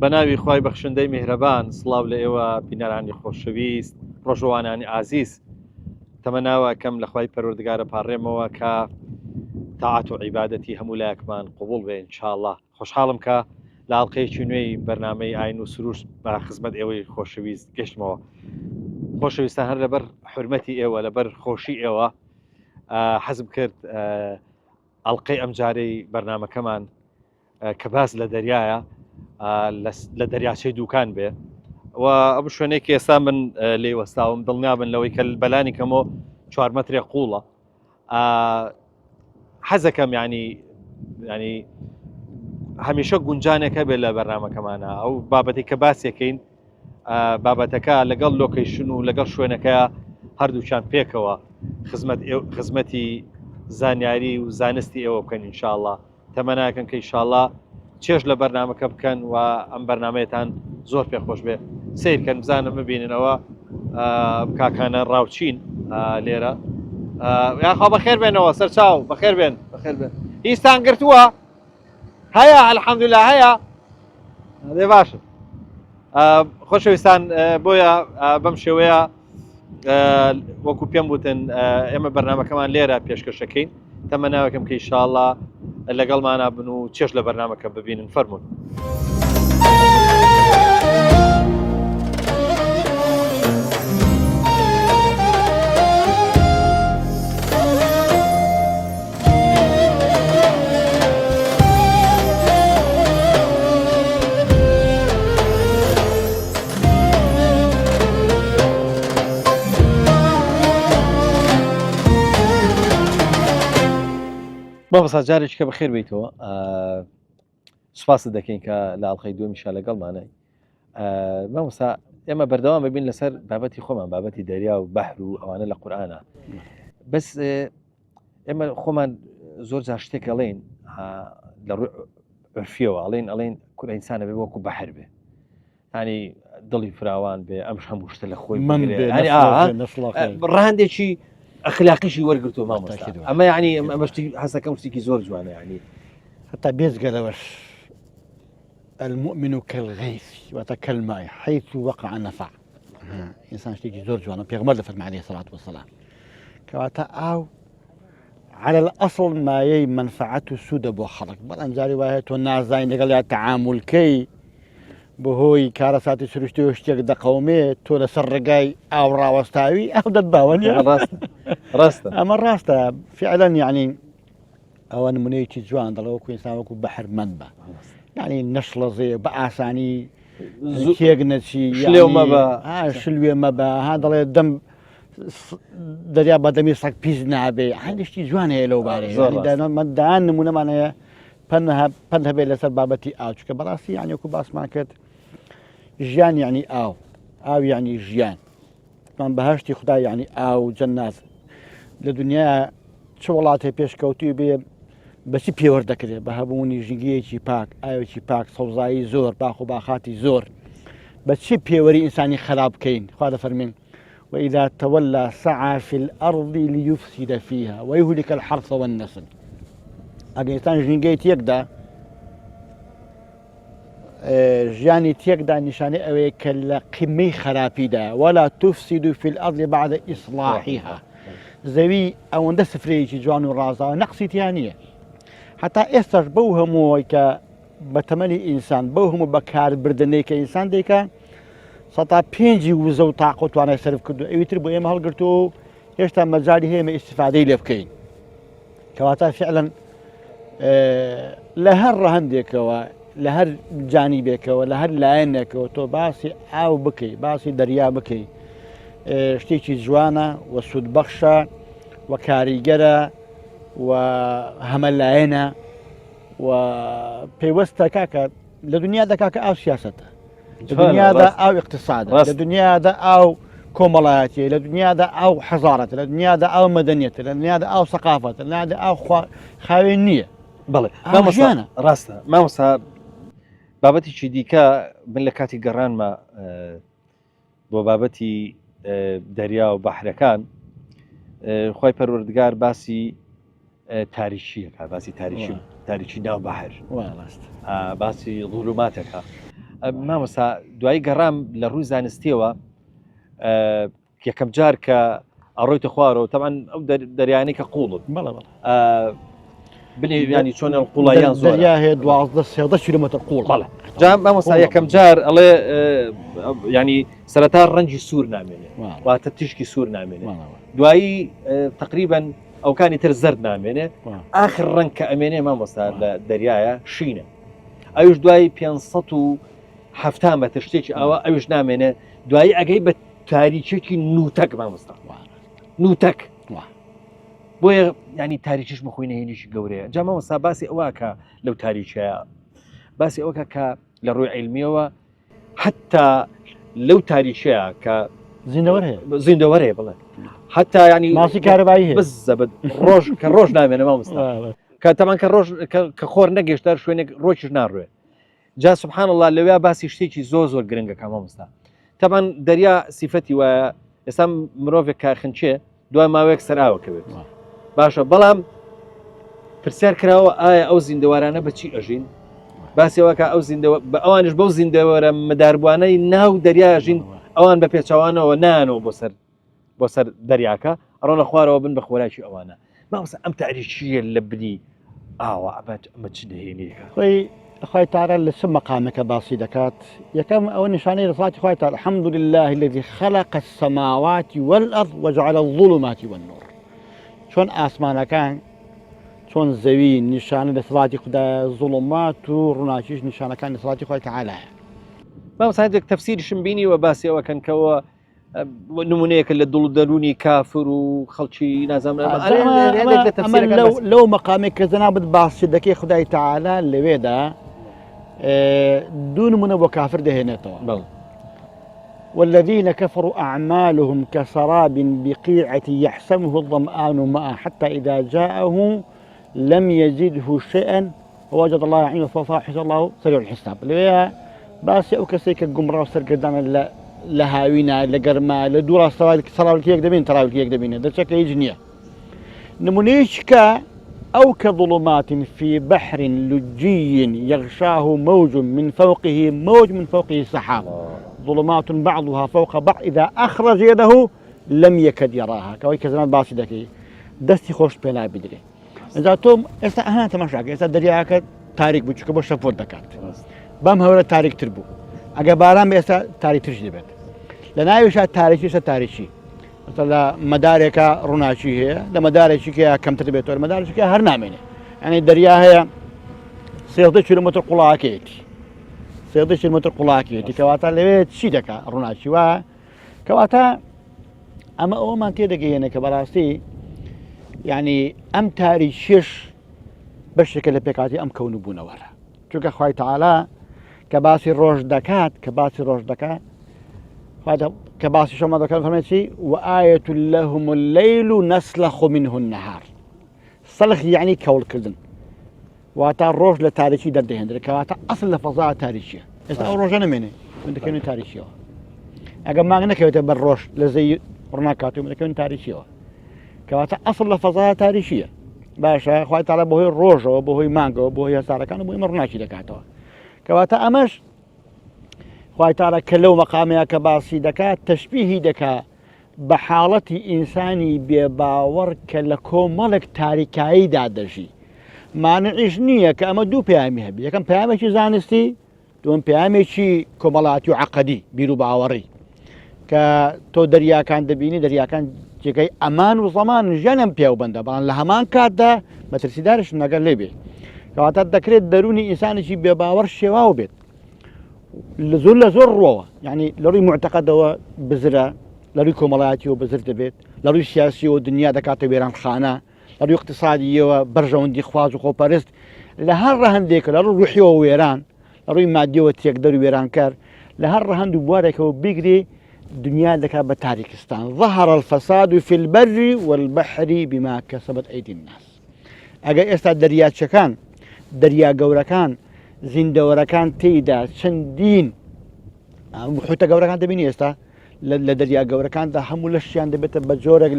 بەناوی خوای بەخشندەی میهرەبان سڵاو لە ئێوە بینەرانی خۆشەویست ڕۆژەوانانی ئازیز تەمەناوە کەم لە خوای پەروەردگارە پاڕێمەوە کە تاعات و عیبادەتی هەموو لایەکمان قبول بێ ئینشاءالله. خۆشحاڵم کە لە ئاڵقەیەکی نوێی بەرنامەی ئاین و سروش بە خزمەت ئێوەی خۆشەویست گەشتمەوە. خۆشەویستان هەر لەبەر حورمەتی ئێوە لەبەر خۆشی ئێوە حەزم کرد ئەڵلقەی ئەم جارەی بەرنامەکەمان کە باس لە دەریایە لە دەریاچەی دووکان بێ و ئەم شوێنێکی ئێستا من لێ وەستاوم دڵنیابن لەوەی کە بەلانی کەمەوە 4 مەترێ قوڵە حەزەکەم ینی هەمیشە گونجانێکە بێت لە بەرنامەکەمانە ئەو بابەتی کە باسیەکەین بابەتەکە لەگەڵ لۆکیشن و لەگەڵ شوێنەکە هەردووچان پێکەوە خزمەتی زانیاری و زانستی ئێوە بکەن ئینشاءالله. تەمەناکەن کە ئینشاءالله چێژ لە بەرنامەکە بکەن و ئەم بەرنامەیەتان زۆر پێخۆش بێ سیرکەن بزانم ببیننەوە کاکانە ڕاوچین لێرە یاخوا بەخێر بێنەوە سەرچاو بەخێر بێن بەخێر بێن هیچتان گرتووە هەیە الحەمدولله هەیە دێ باشە خۆشەویستان بۆیە بەم شێوەیە وەکو پێم وتن ئێمە بەرنامەکەمان لێرە پێشکەشەکەین تەمەناوەکەم کە ئینشاءالله لەگەڵمانە بن و چێژ لە بەرنامەکە ببینن فەرمون. بەڵسا جارێککە بەخێر بیتەوە سوپاست دەکەین کە لە ئاڵلقەی دووەمیشا لەگەڵمانە مامۆستا ئێمە بەردەوام ببین لەسەر بابەتی خۆمان بابەتی دەریا و بەحر و ئەوانە لە قورئانە بەس ئێمە خۆمان زۆر جار شتێک ئەڵێن لە ڕووی عرفیەوە ئەڵێن کورە ئینسانە بێ وەکو بەحر بێ ینی دڵی فراوان بێ ئەم هەموو شتە لە خۆی ڕاندێکی ئەخلاقیشی وەرگرتو مامۆستا ئەمە ینی ئەمەشتی هەستەکەم شتێکی زۆر جوانە ینی حتى بيزقى لوش المؤمن كالغيث وتكالماء حيث وقع نفع إنسان شتيجي زور جوانا بيغمر لفرم عليه الصلاة والسلام كواتا أو على الأصل ما يي منفعته سودة بو خلق بل أنجاري واهيت والنازاين قال يا تعامل كي بهوي كارساتي سرشتي وشتيق دا قومي تولا سرقاي أو راوستاوي أو دباوني راستا أما راستا فعلا يعني أو أنا منيتي جوان ضلوك إنسان وكو بحر منبع يعني نشلة زي بأساني كيغنا شي شلو مبا شلوي مبا هذا اللي الدم دريا بدم يسق بيزنا بي هذا شيء جوان هي لو باري يعني ده مدان نمونه معناه فنها بين سبابتي أو شو كبراسي يعني وكو باس ماركت جيان يعني أو يعني جيان من بهشتي خدا يعني أو جنات لدنيا شغلاتي بيش كوتي بي بەچی پێوەردەکرێت بە هەبوونی ژنگەیەکی پاک ئاوێکی پاک سەوزایی زۆر باخ و باخاتی زۆر بەچی پێوەری ئینسانی خراپ بکەین خوا دەفەرمێن وإذا تولى سعى في الأرض ليفسد فيها ويهلك الحرث والنسل ئەگەر ئینسان ژنگەی تێکدا ژیانی تێکدا نیشانەی ئەوەیە کە لە قیمەی خراپیدا ولا تفسد في الأرض بعد إصلاحها زەوی ئەوەندە سفرەیەکی جوان و ڕازاوە نەقسیتیان نییە حتا ئێستاش بەو هەمووی کە بەتەمەنی ئینسان بەو هەموو بەکاربردنەی کە ئینسان دەیکە سەتا پێنجی وزە و تاقە و توانای سەرف کردو ئەویتر بۆ ئێمە هەڵگرتو و هێشتا مەجای هەیە ئیستیفادەی لێ بکەین کەواتە فعلا لە هەر ڕەهەندێکەوە لە هەر جانیبێکەوە لە هەر لایەنێکەوە تۆ باسی ئاو بکەی باسی دەریا بکەی شتێکی جوانە و سوودبەخشە و کاریگەرە و هەمە لایەنە و پێوەستە کاکە لە دنیادا کاکە ئاو سیاسەتە لە دنیادا ئاو اقتصادە لە دنیادا ئاو کۆمەڵایەتیە لە دنیادا ئاو حەزارەتە لە دنیادا ئاو مەدەنیەتە لە دنیادا ئاو سەقافەتە لە دنیادا ئاو خاوێن نییە بەڵێ مامۆستا ڕاستە مامۆستا بابەتێکی دیکە من لە کاتی گەڕانمە بۆ بابەتی دەریا و بەحرەکان خۆی پەروەردگار باسی تاریشیەکە باسی تاریکی ناو بەحر باسی ظولوماتێکە مامۆستا دوایی گەڕام لە ڕووی زانستیەوە یەکەم جار کە ئەڕۆیتە خوارەوە تەمان ئەو دەریانەی کە قوڵت بنی ینی چۆن قوڵاییان زۆر دەریا هەیە 12 کیلومتر قوڵ بەڵێ جا مامۆستا یەکەم جار ئەڵێ ینی سەرەتا ڕەنجی سوور نامێنێ واتە تیشکی سوور نامێنێ دوایی تقریبا ئەوکانی تر زرد نامێنێ ئاخر ڕەنگ کە ئەمێنێ مامۆستا لە دەریایە شینە ئەوش دوایی 570 مەتر شتێکی ئەوە ئەوش نامێنێ دوایی ئەگەی بە تاریچێکی نوتەک مامۆستا نوتەک بۆیە ینی تاریکیش بخۆینە هێنیشی گەورەیە جا مامۆستا باسی ئەوە کە لەو تاریکەیە باسی ئەوەکە کە لە ڕووی عیلمیەوە حتا لەو تاریکەیە کە زیندەوەر هەیە بڵێ حتا ینی ماسی کارەبایی هەیە بزەبت ڕۆژ کە ڕۆژ نامێنە مامۆستا کە تەمان کە ڕۆژ کە خۆر نەگەشتار شوێنێک ڕۆژیش ناڕوێ جا سبحان الله لەوێ باسی شتێکی زۆر گرنگەکە مامۆستا تەمان دەریا سیفەتی وایە ئێستا مرۆڤێک کارخنچێ دوای ماوەیەک سەراوەکەوێت باشە بەڵام پرسیار کراوە ئایا ئەو زیندەوارانە بەچی ئەژین باسیەوەکە ئەو ئەوانش بەو زیندەوەرە مەداربوانەی ناو دەریاژین ئەوان بە پێچوانەوە نانەوە بۆ سەر دەریاکە ئەڕۆ لە خوارەوە بن بە خۆراکی ئەوانە مامۆستا ئەم تاریکیە لە بنی ئاوا ئەمە چ دەهێنێکە خی تعالى لسم مقامك باصي دكات يكم أو نشاني رصاتي خي تعالى الحمد لله الذي خلق السماوات والأرض وجعل الظلمات والنور شون آسمان كان شون زوي نشاني رصاتي خدا ظلمات ورناشيش نشاني كان رصاتي خي تعالى ما صحيح تفسير شنبيني وباسي وكان كوا نمونيك اللي دلوني كافر وخلشي نازم أما لو مقامك زنابت باصي دكي خداي تعالى اللي بيدا دون من وكافر دهنته والذين كفروا أعمالهم كسراب بقيعة يحسمه الظمآن ماء حتى إذا جاءه لم يزده شيئا ووجد الله عنده فصاحش الله سريع الحساب اللي بس أوكسيك الجمرة وسرقدان لهاوينا لقرما لدورة سراول كيك دبين تراول كيك دبين هذا شكل يجنيه نمونيشكا أو كظلمات في بحر لجي يغشاه موج من فوقه سحاب ظلمات بعضها فوق بعض إذا أخرج يده لم يكد يراها كوي كزمان باسي دكي دستي خوش بلا بدري إذا توم أنا تمشاك إذا درياك تاريخ بتشوك بوش فور دكات بام هؤلاء تاريخ تربو أجا بارام بيسا تاريخ ترجي بيت لنا يشا تاريخي مثلا مدارك روناشي هي لمدارك كي كم تربيت ولا مدارك كي هرنامينه يعني الدريا هي 16 كيلومتر قلاكيتي 16 كيلومتر قلاكيتي كواتا لويت شيدك روناشي وا كواتا اما او ما تيدقي هنا كبراستي يعني ام تاريخش بشكل بيكاتي ام كون بونا ورا چونك خوي تعالى كباسي روج دكات هذا كباسي شو ما ذكر فرمتي وآية لهم الليل نسلخ منه النهار سلخ يعني كول كردن واتا روج لتاريخي درده هندري كواتا أصل فضاء تاريخية إذا روج أنا مني عندك كوني تاريخية أجا ما عندنا كيوتا بالروج لزي رناكاتو عندك كوني تاريخية كواتا أصل فضاء تاريخية باشا خوي تعالى بوهي الروج وبوهي مانجو وبوهي ساركان وبوهي مرناشي دكاتو كواتا أمش خوي تعالى كلو مقامي كباسي دكا تشبيهي دكا بحالة إنساني بباور كلكو ملك تاريكاي دادشي ما نعيش نية كأما دو بيامي هبي يكن بيامي شي زانستي دون بيامي شي كمالاتي عقدي بيرو باوري كتو دريا كان دبيني دريا كان جيكي أمان وضمان جنم بيو بندا بان لهمان كادا ما ترسيدارش نقل ليبي كواتا دكريت دروني إنساني شي بباور شواو بيت لزور روه يعني لوري معتقد بزرة لوري كمالاتي وبزر دبيت لوري سياسي ودنيا دكاتو بيران خانة لوري اقتصادي وبرجوندي خواز وخوبارست لهالرهن ديك لوري روحي وويران لوري مادي وتيقدر ويران كار لهالرهن دوارك وبيقري دنيا دكا بتاريكستان ظهر الفساد في البر والبحر بما كسبت أيدي الناس أجا إستا دريات شكان دريا قوركان زیندەوەرەکان تێیدا چەندین محوتە گەورەکان دەبینی ئێستا لە دەریا گەورەکاندا هەموو لەشیان دەبێتە بە جۆرێک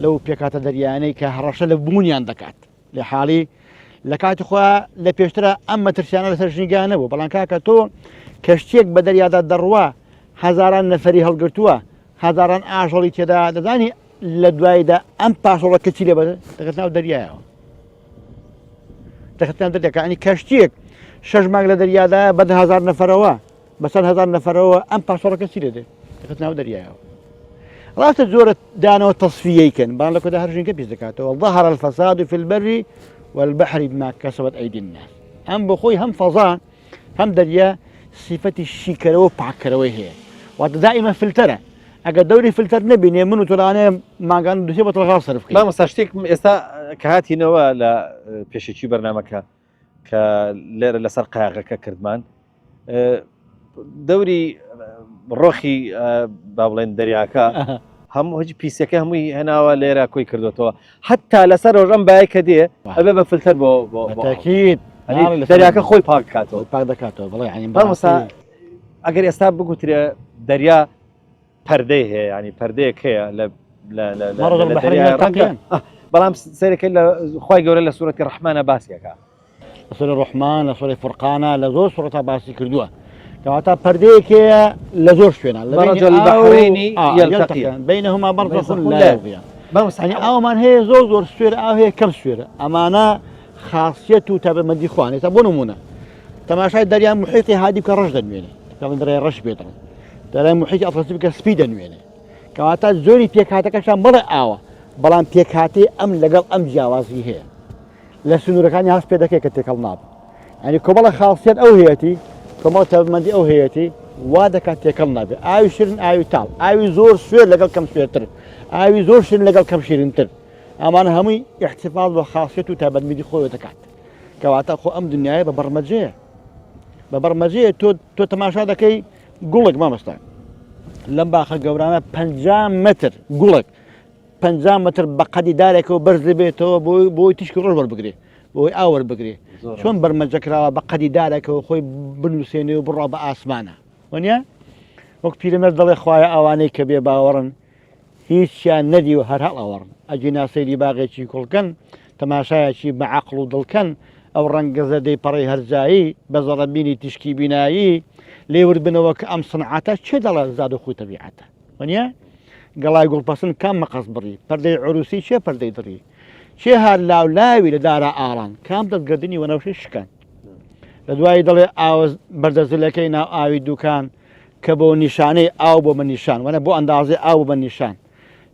لەو پێکاتە دەریانەی کە هەڕەشە لە بوونیان دەکات لە حاڵی لە کاتی خوا لە پێشترە ئەم مەترسیانە لەسەر ژنگیان نەبوو بەڵام کاکە تۆ کەشتێک بە دەریادا دەڕوا هەزاران نەفەری هەڵگرتووە هەزاران ئاژەڵی تێدا دەزانی لە دواییدا ئەم پاشەڵە کەچی لێ بەدە دەکەت ناو دەریایەوە دەکەتیان دەکەنی کەشتێک 6 مانگ لە دەریادا بە 1000 نەفەرەوە بە 100,000 نەفەرەوە ئەم پاشەڵە کەچی لێ دەکەت ناو دەریایەوە ڕاستە زۆرە دانەوە تەصفیەیکەن بەڵام لە کۆدا هەر ژینگە پێش دەکاتەوە ظهر الفساد في البر والبحر بما كسبت أيدي الناس هم بخوي هم فضاء هم دريا صفة الشيكرة وبعكرة هي ودائما فلترة أجا دوري فلتر نبي نمنو ترانا ما كان دوسيبة الغاص صرف ما مستشتيك استا كهاتي نوا لا بيشي برنامجك كلير لسرقة ككردمان دوري روخي بابلين درياكا هم هجي بيسيكا هم هنا وليرا كوي كردوتوا حتى لسر ورم باي كدي ابي بفلتر بو بالتاكيد درياكا خوي باك كاتو باك دكاتو والله يعني بس اگر استاب بقول دريا پرديه يعني پرديه كيا لا لا لا مرض البحرين بلام سيرك الا خوي قول له سوره الرحمن باسيكا سوره الرحمن سوره فرقان لزور سوره باسي كردوها كواتا پرديه لزور شوينا مرج البحرين يلتقي بينهما برزخ لا يبغيان يعني او من هي زور سوره او هي كم سوره امانه خاصيته تبع مدي خواني تبون نمونه تماشى دريا محيطي هادي كرشد نوينه كان دريا رش بيطر دريا محيطي اطلسيك سبيد نوينه كواتا زوري بيك هاتك شان مره اوا بلان بيك هاتي ام لقل ام جوازي هي لسنور كان هاس بيدك كتكلناب يعني كبل خاصيات او هيتي كما تبع مدي او هيتي وادك كتكلناب اي شيرن اي تال اي زور سوير لقل كم سوير اي زور شيرن لقل كم شيرن تر أما همي احتفاظ بخاصيته تبع مدي خوي وتكات كواتا خو أم دنيا ببرمجية تو تماشا دكي قولك ما مستع لم باخر جورانا 50 متر قولك 50 متر بقدي دارك وبرز بيته بوي تشكي رجل بقري بوي آور بقري شلون برمجك بقدي دارك وخوي بنوسيني وبرا بأسمانه ونيا وقت في المرضى إخويا أواني كبير باورن هیچ شان ندی و هر حال آورن اجینا سری باقی چی کل کن تماشای چی معقل و دل کن او رنگ زدی پری هر جایی بزربینی تشکی بینایی لیور بنوک ام صنعته چه دل زاد خو طبیعته ونیا قلای گل پسن کم مقص بری پرده عروسی چه پرده دری چه هر لاولاوی لدار آران کم دل قدنی و نوشش کن لدوای دل آوز بردزلکی نا آوی دوکان کبو نشانه آو بو من نشان وانا بو اندازه آو بو نشان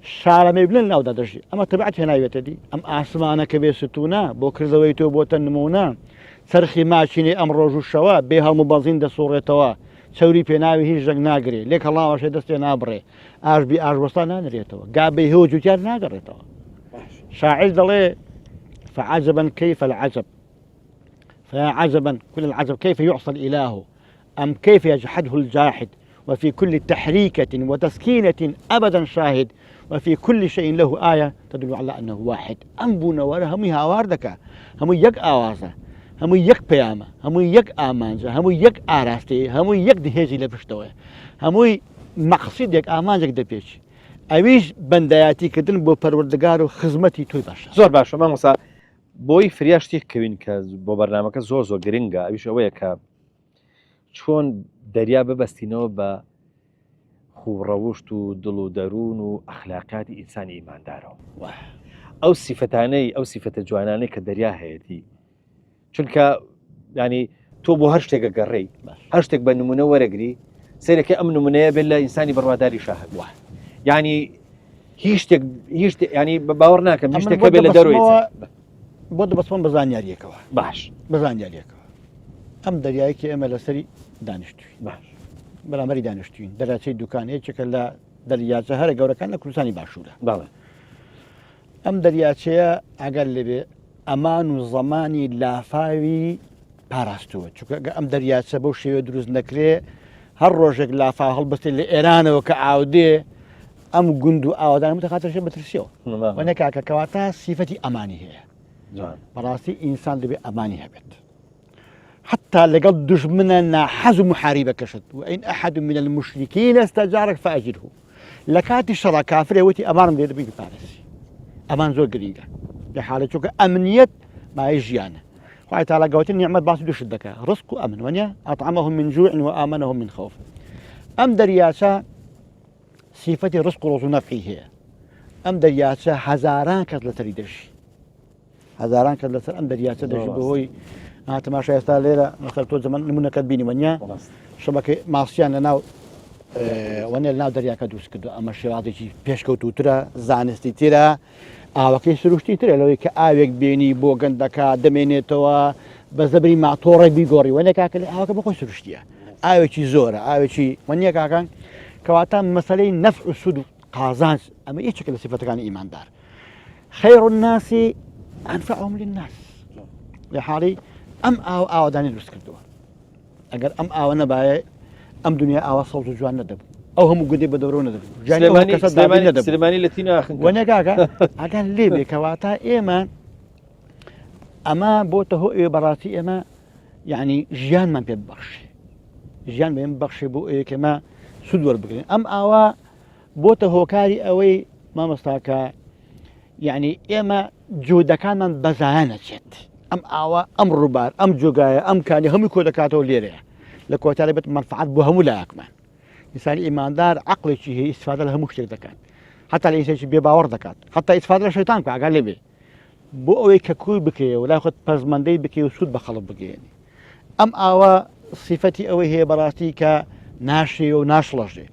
شارع مبلن لا ودرجي اما تبعت هنا يتدي ام اسمانه كبي ستونا بو كرزويتو بو تنمونا سرخي ماشيني ام روج الشواب بها مبازين ده صورتوا سوري بيناوي هي جن ناغري لك الله واش دست نابري اش بي اش وصلنا نريتوا قابي هو جوتير ناغريتوا شاعر دلي فعجبا كيف العجب فعجبا كل العجب كيف يعصى الاله ام كيف يجحده الجاحد وفي كل تحريكة وتسكينة أبدا شاهد وفي كل شيء له آية تدل على أنه واحد أنبونا ولا هم هاواردك هم يك آوازة هم يك بيامة هم يك آمانجة هم يك آراستي هم يك دهيزي لبشتوه هم مقصد يك آمانجك دبيش أويش بندياتي كدن بو پروردگار و خدمتي توي باشا زور باشا ما موسى بوي فرياشتي كوين كز بو برنامجك زور گرينگا أويش أويا كاب چۆن دەریا ببەستینەوە بە خوڕەوشت و دڵ و دەروون و ئەخلاقیاتی ئینسانی ئیماندارەوە ئەو سیفەتانەی ئەو سیفەتە جوانانەی کە دەریا هەیەی چونکە ینی تۆ بۆ هەر شتێکە گەڕێی هەر شتێک بە نمونە وەرەگری سیرەکە ئەم نمونەیە بێت لە ئینسانی بڕواداری شاهدووە ینی هیچ شتێک ینی باوەڕ ناکەم هیچ شتێکە بێت لە دەروی بۆ دەبەستمە بە زانیاریەکەوە باش بە زانیاریەکەوە ئەم دەریایەکی ئێمە لەسەری دانیشتووی باش بەرامبەری دانیشتوین دەراچەی دوکانەیەکێکە لە دەریاچە هەرە گەورەکان لە کوردستانی باشوورە باڵێ ئەم دەریاچەیە ئەگەر لەبێ ئەمان و زەمانی لافاوی پاراستووە چونکە ئەم دەریاچە بەو شێوە دروست نەکرێ هەر ڕۆژێک لافا هەڵبەستێت لە ئێرانەوە کە ئاودێ ئەم گوند و ئاوادان متخاتەشە بەترسیەوە وەنەکاکە کەواتە سیفەتی ئەمانی هەیە بەڕاستی ئینسان دەبێ ئەمانی هەبێت حتى لقد دشمنا ناحز محاربة كشت وإن أحد من المشركين استجارك فأجره لكاتي شرا كافرة وتي أمان دي بيجي فارسي أمان زور قريقة لحالة شوكا أمنية ما يجيانا خوای تعالی گوتن نعمت باسی دوش دکا رزق و امن ونیا اطعمهم من جوع و آمنهم من خوف ام دریاچه صفت رزق و روز نفعی هي ام دریاچه هزاران کس لسری درشی هزاران کس لسر ام دریاچه درشی بهوی تماشا ئێستا لێرە خەرتۆ زەمان نمونەکەت بینی وەنیا شەبەکەی ماسییان لەناو وەنێ لەناو دەریاکە دروست کردو ئەمە شێوازێکی پێشکەوتوترە زانستی ترە ئاوەکەی سروشتی ترە لەوەی کە ئاوێک بینی بۆ گەندەکە دەمێنێتەوە بە زەبری ماتۆڕی بیگۆڕی وەنێ کاکە لێ ئاوەکە بەخۆی سروشتیە ئاوێکی زۆرە ئاوێکی وەنیە کاکان کەواتە مەسەلەی نەفع و سود و قازانج ئەمە یەکێکە لە صفەتەکانی ئیماندار خەیر الناس ئەنفعهم للناس لە حاڵی ئەم ئاوادانی دروست کردووە ئەگەر ئەم ئاوە نەبایە ئەم دنیا ئاوا سەوز و جوان نەدەبوو ئەو هەموو گودێ بە دەورۆ نەدەبوو سلێمانی لە تینە وەنێگاکە ئەگەر لێ بێ کەواتە ئێمە ئەمە بۆتە هۆ ئێوە بەڕاستی ئێمە یعنی ژیانمان پێ ببەخشێ ژیان بێم بەخشێ بۆ ئێکەمە سود وەربگرین ئەم ئاوا بۆتە هۆکاری ئەوەی مامۆستاکە یعنی ئێمە جودەکانمان بەزایە نەچێت ئەم ئاوا ئەم ڕووبار ئەم جۆگایە ئەم کانی هەمووی کۆ دەکاتەوە لێرەیە لە کۆتاری بێت منفعات بۆ هەموو لایەکمان ئینسانی ئیماندار عەقڵێکی هەیە ئیستیفادە لە هەموو شتێک دەکات حتا لە ئینسانێکی بێباوەڕ دەکات حتا ئیستیفادە لە شەیتان کە ئاگا لێ بێ بۆ ئەوەی کە کوی بکەیە و لای خۆت پەزمەندەی بکەی و سوود بە خەڵک بگەێنی ئەم ئاوا صفەتی ئەوەی هەیە بەڕاستی کە ناشێ و ناشڵەژێ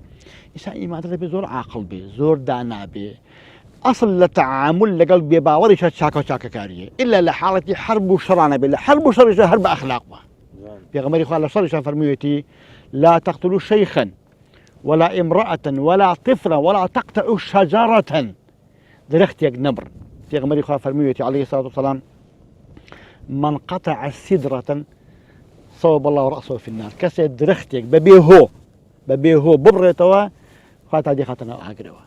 ئینسان ئیماندار دەبێت زۆر عاقڵ بێ زۆر دانا بێ ئەسڵ لە تەعامل لەگەڵ بێباوەڕیشە چاکە و چاکەکاریە ئللا لە حاڵەتی حرب و شەڕانە بێت لە حرب و شەڕیشە هەر بە ئەخلاق بە پێغەمبەری خوا لە شەڕیشە فەرموویەتی لا تقتلوا شيخا ولا امرأة ولا طفلا ولا تقطعوا شجرة درختك نبر پێغەمبەری خوا فەرموویەتی عليه الصلاة والسلام من قطع سدرة صوب الله رأسه في النار کەسێ درختێک بەبێ هۆ ببڕێتەوە خوا تا دێخاتەنەوە ئاگرەوە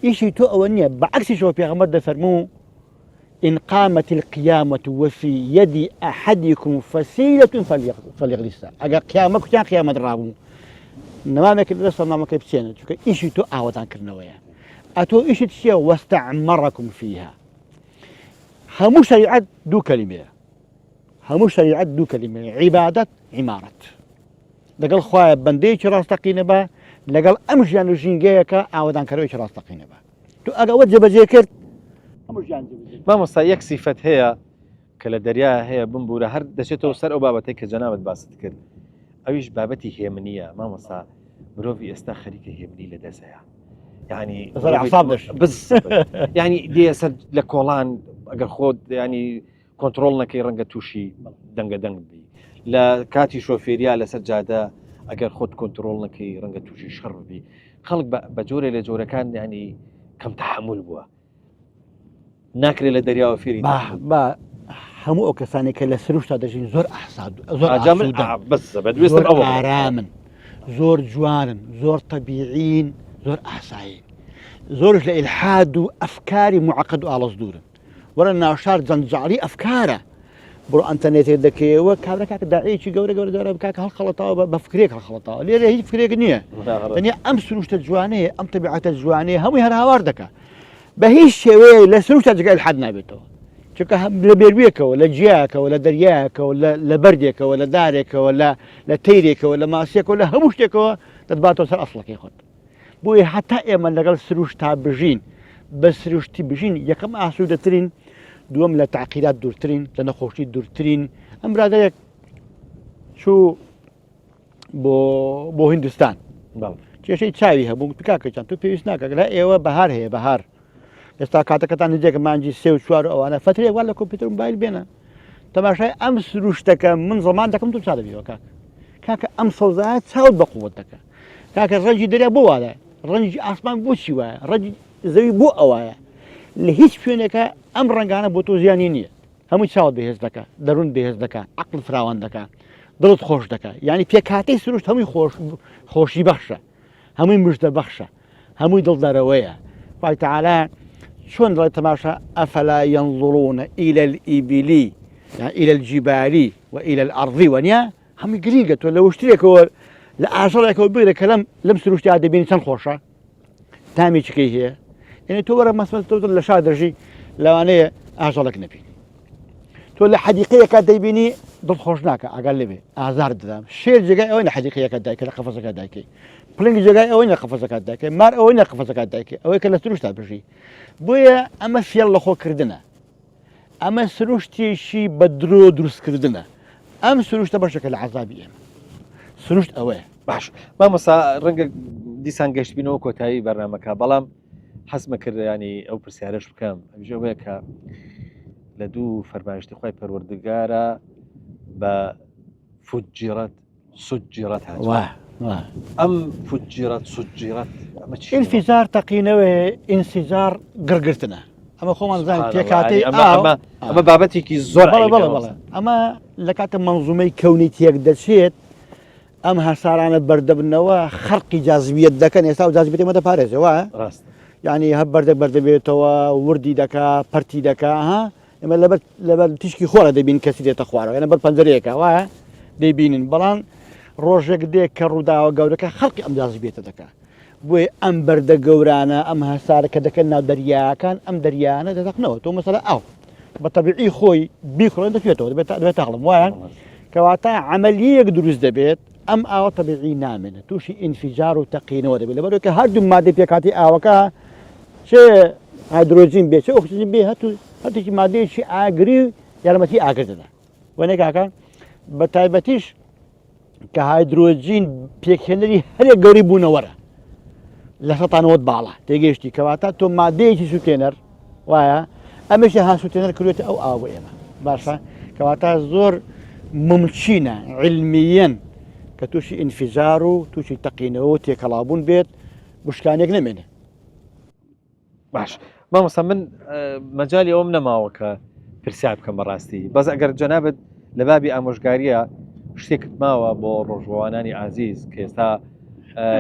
ئیشی تۆ ئەوە نییە بەعکسیشەوە پێغەمبەر دەفەرموو إن قامت القيامة وفي يد أحدكم فسيلة فليغرسها أجا قيامة كتير قيامة رابو نمامك لسه نمامك بسينة شو إيش تو أعوضان كرنويا أتو إيش تشيا واستعمركم فيها همو شريعة دو كلمة عبادة عمارة لقال خواه بنديش راس تقينه با لقال أمجان وجينجيكا أعوضان كرويش راس تقينه با تو أجا وجب ذكر مامۆستا یەک سیفەت هەیە کە لە دەریا هەیە بمبورە هەر دەچێتەوە سەر ئەو بابەتەی کە جەنابەت باست کرد ئەویش بابەتی هێمنیە مامۆستا مرۆڤی ئێستا خەریکە هێمنی لە دەستەیە یعنی ینی دێ سەر لە کۆڵان ئەگەر خۆت ینی کۆنتترۆل نەکەی ڕەنگە تووشی دەنگە دەنگ بی لە کاتی شۆفێریا لەسەر جادە ئەگەر خۆت کۆنتترۆل نەکەی ڕەنگە تووشی شەڕ بی خەڵک بە جۆرە لە جۆرەکان ینی کەم تەحمل بووە ناکرێت لە دەریاوە فێری بە هەموو ئەو کەسانی کە لە سروشتا دەژین زۆر ئەحساد زۆر ئارامن زۆر جوانن زۆر تەبیعین زۆر ئاسایین زۆرش لە ئیلحاد و ئەفکاری معقد و ئاڵەز دوورن وەرە ناوشار جەنجاڵی ئەفکارە بڕۆ ئەنتەرنێتێک دەکەوە کابراکە داعیەکی گەورە بکاکە هەڵخەڵەتەوە بە فکرێک هەڵخەڵەتەوە لێرە هیچ فکرێک نییە تەنیا ئەم سروشتە جوانەیە ئەم تەبیعەتە جوانەیە هەمووی هەر هاوار دەکات بە هیچ شێوەیە لە سروشتا جگە ئیلحاد نابێتەوە چونکە لە بێروێکەوە لە جیاکەوە لە دەریاکەوە لە بەردێکەوە لە دارێکەوە لە تەیرێکەوە لە ماسیەکەوە لە هەموو شتێکەوە دەتباتەوە سەر ئەسڵەکەی خۆت بۆیە هەتا ئێمە لەگەڵ سروشتا بژین بە سروشتی بژین یەکەم ئاسوودەترین دووەم لە تعقیدات دوورترین لە نەخۆشی دوورترین ئەم برادەیەک چوو بۆ هیندستان کێشەی چاوی هەبوو کاکەچان تو پێویست ناکە لە ئێوە بەهار هەیە بەهار ئێستا کاتەکەتان نزیێکە مانجی سێ و چوار ئەوانە فترێک وا لە کۆمپیوتەر موبایل بێنە تەماشای ئەم سروشتەکە من زەمان دەکەم تو چا دەبیەوە کاکە ئەم سەوزایە چاوت بە قووەت دەکە کاکە ڕەنجی دەریا بۆ وایە ڕەنجی ئاسمان بۆچی وایە ڕەنجی زەوی بۆ ئەوایە لە هیچ شوێنێکە ئەم ڕەنگانە بۆ تۆ زیانی نییە هەمووی چاوت بەهێز دەکە دەروون بەهێز دەکە عەقڵ فراوان دەکە دڵت خۆش دەکە یعنی پێکاتەی سروشت هەمووی خۆشی بەخشە هەمووی مژدە بەخشە هەمووی دڵدەرەوەیە خوای تەعالا شلون دڵی تەماشا ئەفەلا ينظرون إلى الإبل يعني إلى الجبال وإلى الأرض ونیا هەمووی گرینگە تۆ لە شتێکەوە لە ئاژەڵێکەوە بگرە کە لەم سروشتیا دەبینی چەند خۆشە تامێکەکەی هەیە یعنی تۆ وەرە مەسەڵەن تۆ لە شار دەژی لەوانەیە ئاژەڵێک نەبینی تۆ تۆ لە حەدیقەیەکە دەیبینی دڵخۆش ناکە ئاگال لێبێ ئازار دەدام شێر جێگای ئەوەی لە حەدیقەیەکە دایکە لە قەفەسەکە دایکەی پلنگ جێگای ئەوەی لە قەفەسەکە دایکەی مار ئەوەی لە قەفەسەکە دایکەی ئەوەی کە لە سروشتا بژی بۆیە ئەمە فێڵ لە خۆکردنە ئەمە سروشتێکی بە درۆ دروستکردنە ئەم سروشتە بەشەکە لە عەزابی ئێمە سروشت ئەوەیە باش مامۆستا ڕەنگە دیسان گەشتبینەوە کۆتایی بەرنامەکە بەڵام حەزمە کرد ینی ئەو پرسیارەش بکەم ئەوژەوەیە کە لە دوو فەرمایشتی خۆی پەروەردگارە بە فجیرەت سجیرەت هاتووە ئەم فجیرەت سجیرەت ئەمە چی ئینفیزار تەقینەوەی ئینسیزار گڕگرتنە ئەمە خۆمان زانین پێکاتی ئەمە بابەتێکی زۆر ئەمە لە کاتە مەنزومەی کەونی تێک دەچێت ئەم هەسارانە بەردەبنەوە خەرقی جاذبیەت دەکەن ئێستا و جاذبیەتی مە دەپارێزەوە ڕاست یعنی هەر بەردەک بەردەبێتەوە وردی دەکا پەرتی دەکا ها ئێمە لەبەر تیشکی خۆرە دەبین کەسی دێتە خوارەوە یعنی بەر پەنجەرەیەکە وایە دەیبینن بەڵام ڕۆژێک دێک کە ڕووداوە گەورەکە خەڵکی ئەم جاذبیەتە دەکا بۆیە ئەم بەردە گەورانە ئەم هەسارە کە دەکەن ناو دەریاکان ئەم دەریانە دەدەقنەوە تۆ مەسەلە ئەو بە تەبیعی خۆی بیخڕێن دەکوێتەوە دەبێت تاقڵم وایە کەواتە عەمەلیەک دروست دەبێت ئەم ئاوە تەبیعی نامێنێت تووشی ئینفیجار و تەقینەوە دەبێت لەبەرەوە کە هەردوو مادەی پێکاتی ئاوەکە چێ هایدرۆجین بێت چێ ئۆکسیجین بێ هەتێکی مادەیەکی ئاگری و یارمەتی ئاگر دەدا وەنێ کاکە بە تایبەتیش کە هایدرۆجین پێکهێنەری هەرێک گەوری بوونەوەرە لە سەتانەوەت باڵە تێگەیشتی کەواتە تۆ مادەیەکی سوتێنەر وایە ئەمەشی ها سوتێنەر کردوێتە ئەو ئاوە ئێمە باشە کەواتە زۆر ممچینە علمیەن کە تووشی ئینفیزار و تووشی تەقینەوە و تێکەڵابوون بێت بشکانێک نەمێنێ باش مامۆستا من مەجای ئەوم نەماوە کە پرسیار بکەم بەڕاستی بەس ئەگەر جەنابەت لە بابی ئامۆژگاریە شتێکت ماوە بۆ ڕۆژوانانی عزیز کە ئێستا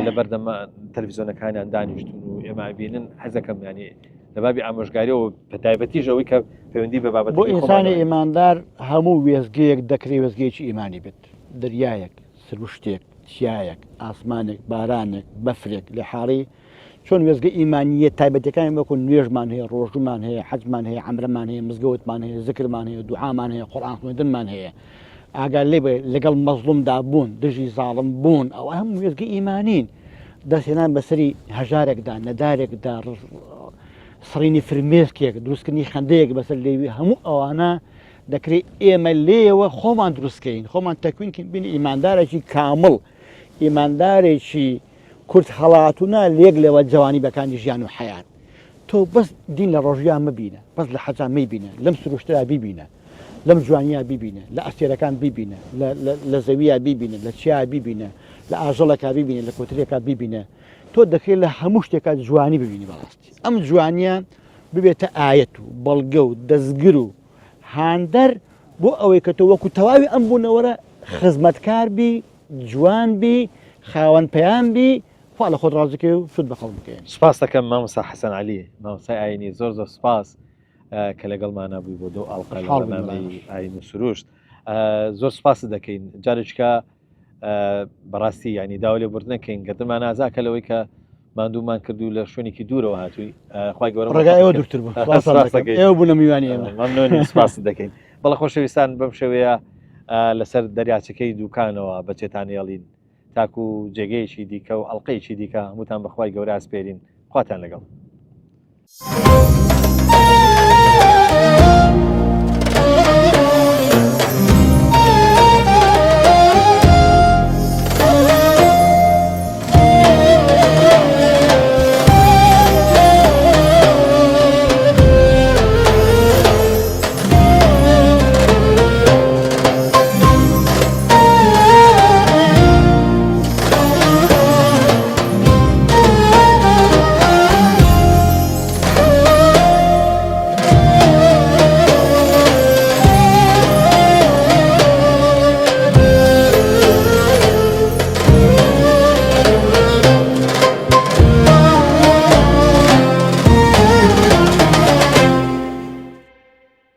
لە بەردەمە تەلەڤیزیۆنەکانیان دانیشتون و ئێمە بینن حەزەکەم ینی لە بابی ئامۆژگاریەوە بە تایبەتیش ئەوەی کە پەیوەندی بە بابەت بۆ ئینسانی ئیماندار هەموو وێزگەیەک دەکرێت وێزگەیەکی ئیمانی بێت دەریایەک سروشتێک چیایەک ئاسمانێک بارانێک بەفرێک لە حاڵی چۆن وێزگە ئیمانیە تایبەتەکانی وەکو نوێژمان هەیە ڕۆژومان هەیە حەجمان هەیە عەمرەمان هەیە مزگەوتمان هەیە زکرمان هەیە دوعامان هەیە قورئان خوێندنمان هەیە ئاگال لێ بێ لەگەڵ مەزلومدا بوون دژی زاڵم بوون ئەو هەموو وێزگە ئیمانین دەستێنان بەسەری هەژارێکدا نەدارێکدا سڕینی فرمێسکێک دروستکردنی خەندەیەک بەسەر لێوی هەموو ئەوانە دەکرێت ئێمە لێەوە خۆمان دروستکەین خۆمان تەکوینکەین بینی ئیماندارێکی کامڵ ئیماندارێکی کورت هەڵاتونە لێک لەوە جوانی بەکانی ژیان و حیات تۆ بەس دین لە ڕۆژیان مەبینە بەس لە حەجان مەیبینە لەم سروشترا بیبینە لەم جوانیا بیبینە لە ئەستێرەکان بیبینە لە زەویە بیبینە لە چیا بیبینە لە ئاژەڵەکە بیبینە لە کۆترێکا بیبینە تۆ دەکرێت لە هەموو شتێکات جوانی ببینی بەڕاستی ئەم جوانیە ببێتە ئایەت و بەڵگە و دەستگر و هاندەر بۆ ئەوەی کە تۆ وەکو تەواوی ئەم بوونەوەرە خزمەتکار بی جوان بی خاوەن پەیام بی خوا لە خۆت ڕازیکە و سود بەخەڵ بکەین سپاس دەکەم مامۆستا حەسەن عەلی مامۆستای ئاینی زۆر سپاس کە لەگەڵمانە بووی بۆ دو ئاڵقە لە بەرنامەی ئاین و سروشت زۆر سپاس دەکەین جارێککە بەڕاستی ینی داوا لێ بورد نەکەین گەردەمان ئازاکە لەوەی کە ماندوومان کردو لە شوێنێکی دوورەوە هاتووی خوای گەورە ڕێگایەوە دوورتر بوو ئێوە بوونە میوانی ئێمە مەمنۆنی سپاس دەکەین بەڵە خۆشەویستان بەم شێوەیە لەسەر دەریاچەکەی دووکانەوە بەچێتانێڵین تاکو و جێگەیەکی دیکە و ئەڵلقەیەکی دیکە هەمووتان بەخوای گەورە ئاسپێرین خواتان لەگەڵ